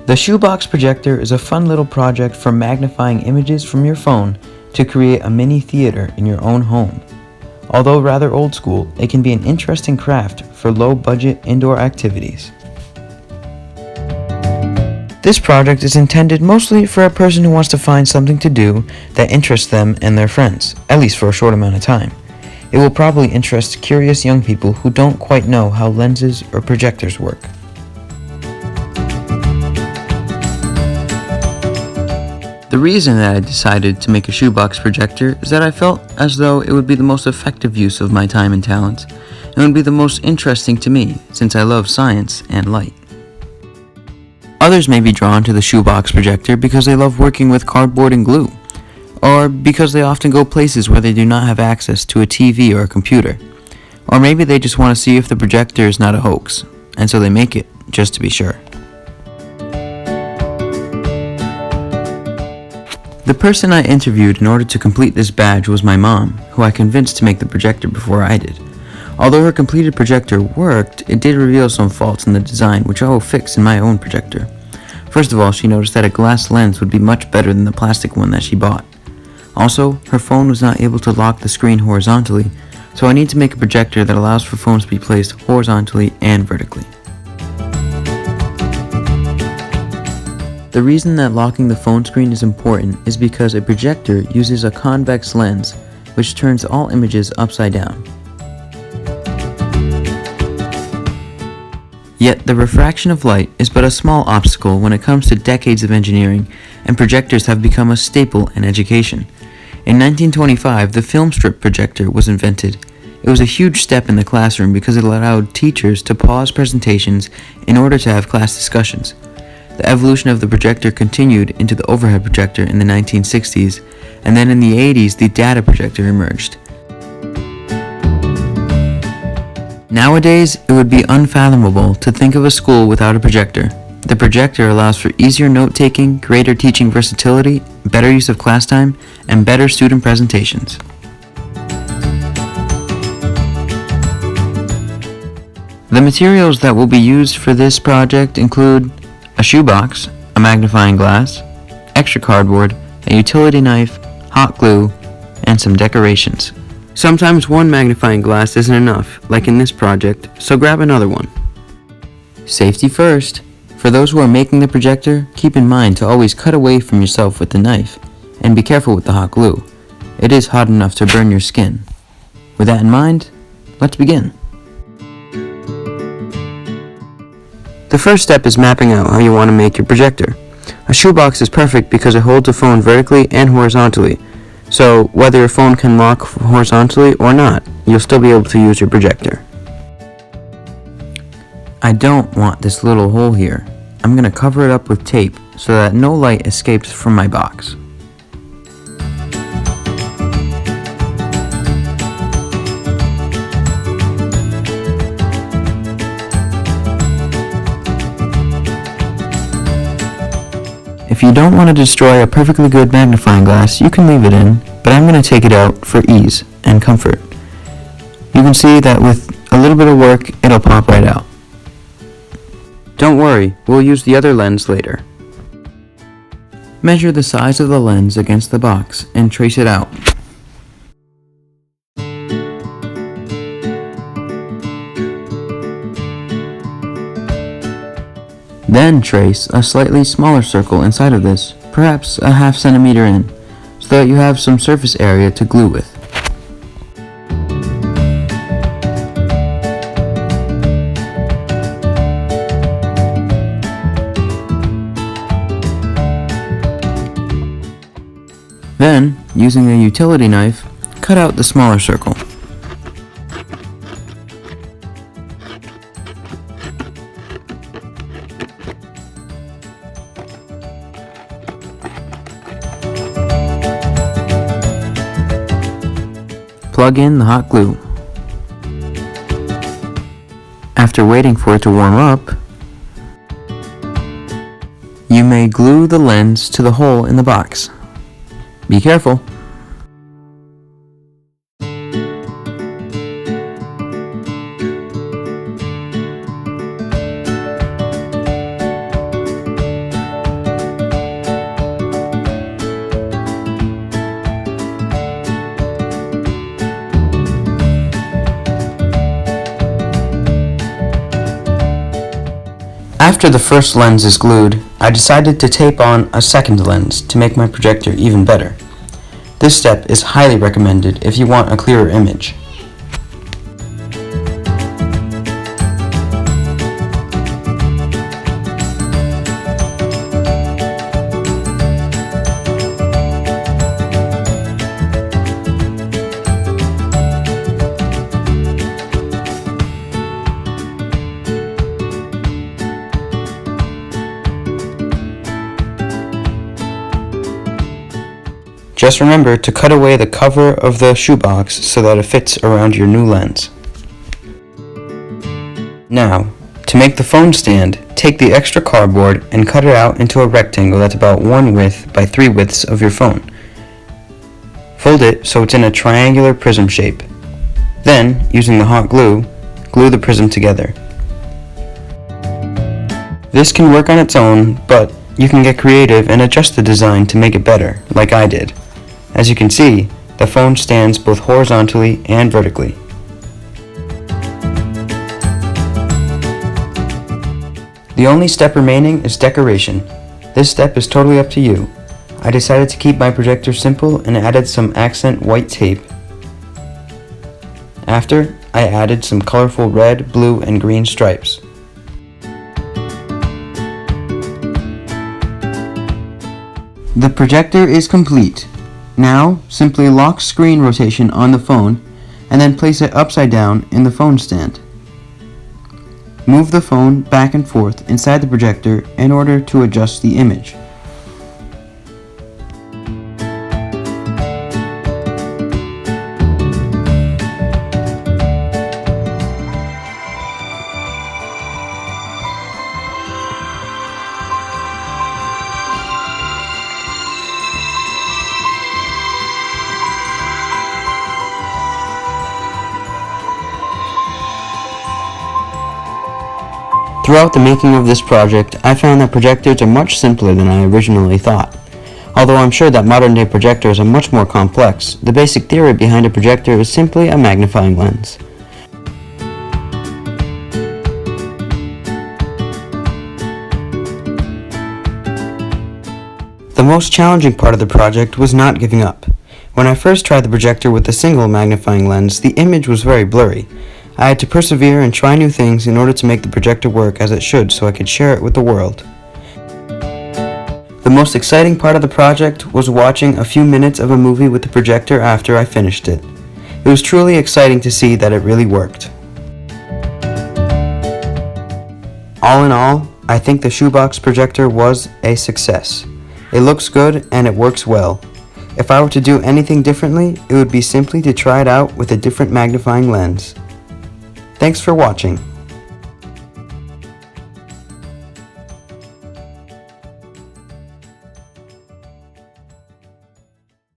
The Shoebox Projector is a fun little project for magnifying images from your phone to create a mini theater in your own home. Although rather old school, it can be an interesting craft for low-budget indoor activities. This project is intended mostly for a person who wants to find something to do that interests them and their friends, at least for a short amount of time. It will probably interest curious young people who don't quite know how lenses or projectors work. The reason that I decided to make a shoebox projector is that I felt as though it would be the most effective use of my time and talents, and would be the most interesting to me since I love science and light. Others may be drawn to the shoebox projector because they love working with cardboard and glue, or because they often go places where they do not have access to a TV or a computer, or maybe they just want to see if the projector is not a hoax, and so they make it just to be sure. The person I interviewed in order to complete this badge was my mom, who I convinced to make the projector before I did. Although her completed projector worked, it did reveal some faults in the design which I will fix in my own projector. First of all, she noticed that a glass lens would be much better than the plastic one that she bought. Also, her phone was not able to lock the screen horizontally, so I need to make a projector that allows for phones to be placed horizontally and vertically. The reason that locking the phone screen is important is because a projector uses a convex lens, which turns all images upside down. Yet the refraction of light is but a small obstacle when it comes to decades of engineering, and projectors have become a staple in education. In 1925, the film strip projector was invented. It was a huge step in the classroom because it allowed teachers to pause presentations in order to have class discussions. The evolution of the projector continued into the overhead projector in the 1960s, and then in the 80s the data projector emerged. Nowadays, it would be unfathomable to think of a school without a projector. The projector allows for easier note-taking, greater teaching versatility, better use of class time, and better student presentations. The materials that will be used for this project include a shoebox, a magnifying glass, extra cardboard, a utility knife, hot glue, and some decorations. Sometimes one magnifying glass isn't enough, like in this project, so grab another one. Safety first. For those who are making the projector, keep in mind to always cut away from yourself with the knife, and be careful with the hot glue. It is hot enough to burn your skin. With that in mind, let's begin. The first step is mapping out how you want to make your projector. A shoebox is perfect because it holds a phone vertically and horizontally, so whether your phone can lock horizontally or not, you'll still be able to use your projector. I don't want this little hole here. I'm going to cover it up with tape so that no light escapes from my box. If you don't want to destroy a perfectly good magnifying glass, you can leave it in, but I'm going to take it out for ease and comfort. You can see that with a little bit of work, it'll pop right out. Don't worry, we'll use the other lens later. Measure the size of the lens against the box and trace it out. Then trace a slightly smaller circle inside of this, perhaps a ½ centimeter in, so that you have some surface area to glue with. Then, using a utility knife, cut out the smaller circle. Plug in the hot glue. After waiting for it to warm up, you may glue the lens to the hole in the box. Be careful. After the first lens is glued, I decided to tape on a second lens to make my projector even better. This step is highly recommended if you want a clearer image. Just remember to cut away the cover of the shoebox so that it fits around your new lens. Now, to make the phone stand, take the extra cardboard and cut it out into a rectangle that's about 1 width by 3 widths of your phone. Fold it so it's in a triangular prism shape. Then, using the hot glue, glue the prism together. This can work on its own, but you can get creative and adjust the design to make it better, like I did. As you can see, the phone stands both horizontally and vertically. The only step remaining is decoration. This step is totally up to you. I decided to keep my projector simple and added some accent white tape. After, I added some colorful red, blue, and green stripes. The projector is complete. Now, simply lock screen rotation on the phone and then place it upside down in the phone stand. Move the phone back and forth inside the projector in order to adjust the image. Throughout the making of this project, I found that projectors are much simpler than I originally thought. Although I'm sure that modern-day projectors are much more complex, the basic theory behind a projector is simply a magnifying lens. The most challenging part of the project was not giving up. When I first tried the projector with a single magnifying lens, the image was very blurry. I had to persevere and try new things in order to make the projector work as it should so I could share it with the world. The most exciting part of the project was watching a few minutes of a movie with the projector after I finished it. It was truly exciting to see that it really worked. All in all, I think the Shoebox Projector was a success. It looks good and it works well. If I were to do anything differently, it would be simply to try it out with a different magnifying lens. Thanks for watching.